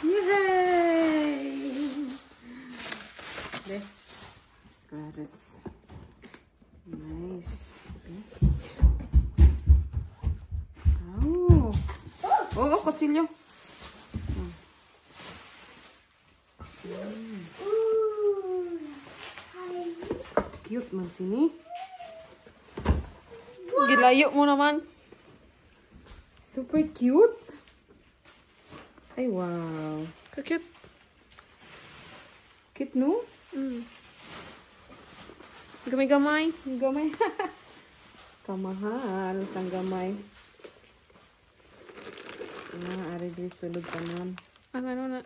Yay! This. Paris. Nice. Oh. Oh, kutsilyo. Cute man sini. Gilayo mo naman. Super cute. Ay, wow. Cute. Cute, no? Gamay-gamay. Gamay. Kamahal sang gamay. Ari di sulod tanan. Ang ano na.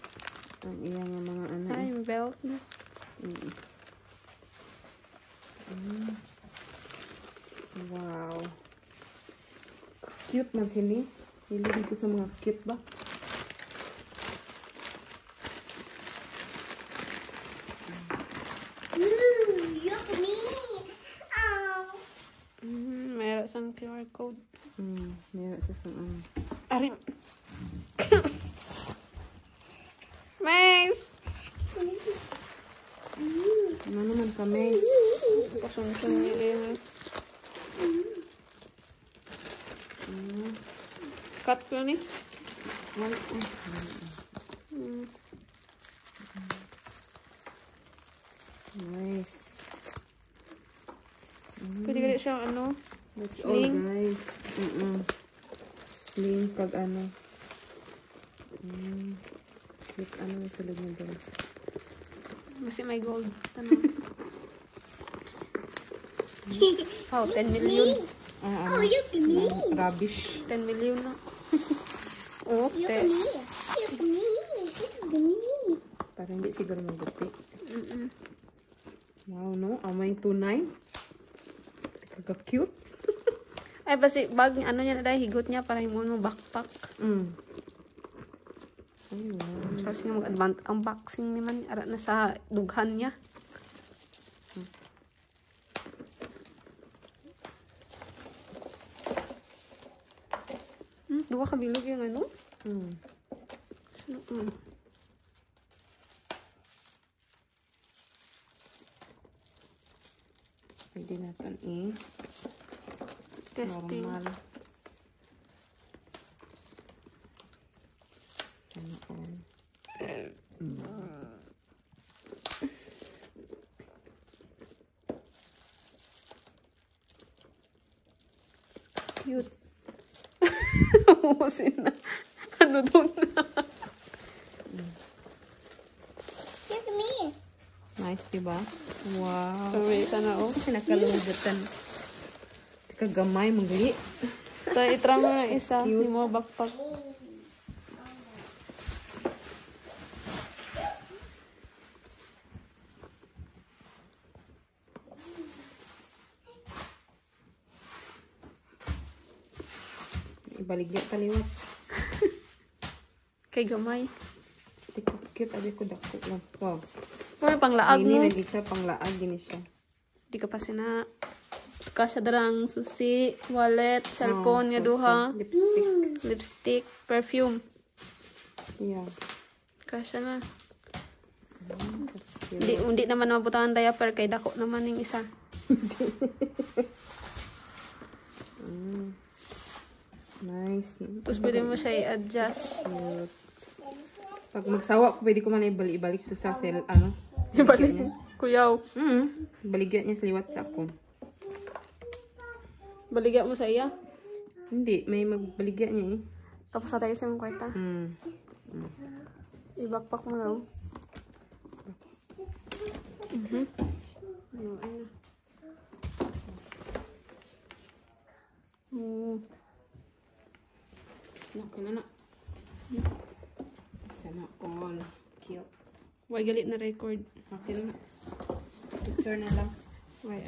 Ang iyang mga ano. Ay, belt na. Wow. Cute man sini. Hili dito sa mga cute ba? Look at me. Meron sang QR code. Meron sa ano. Ari. Maze! Ano naman kami? Pasunsun niya rin. Cut ko ni. Nice. Pwede ka siya ano? That's Sling. all, guys. Sling pag ano. Look, ano yung sulod niya doon. Kasi may gold. Tanong. Oh, 10 million. Ano? Look at me. Rubbish. 10 million na. Oh, Look at me. Look at me. Look at me. Parang hindi siguro maguti. Wow, no? Amay tunay. Kaka-cute. Ay, basi bag niya, ano niya na dahil, higot niya para himuon mo backpack. Ay, wow. Kasi nga mag-unboxing naman, ara na sa dughan niya. Dua ka bilog yung ano? Pwede natin Testing. normal. Sana all. Cute. Umusin na. Ano doon na? Look at me. Nice, diba? Wow. May isa na, oh. Kasi nakalumutan. Kagamay, magali. Tayo, itry mo na isa. Hindi mo backpack. Ibaligya taliwat. Kay gamay. Cute, abi ko dako lang. Wow. May panglaag Ini mo. lagi siya, panglaag, gini siya. Di ka pa sina. Kasya darang susi, wallet, cellphone, nga duha. Lipstick. Lipstick, perfume. Yeah. Kasya na. Hindi naman mabutangan diaper kay dako naman yung isa. Nice. Tapos pwede mo siya i-adjust. Cute. Pag magsawa ko, pwede ko man ibalik to sa cell, ano? Ibalik. Kuyaw. Baligyan niya sa liwat sa ako. Baligya mo sa iya. Hindi, may magbaligyan niya eh. Tapos sa tayo sa mong kwarta. I-backpack mo lang. Okay na na. Sana all. Cute. Why galit na record? Okay na na. Picture na lang. Why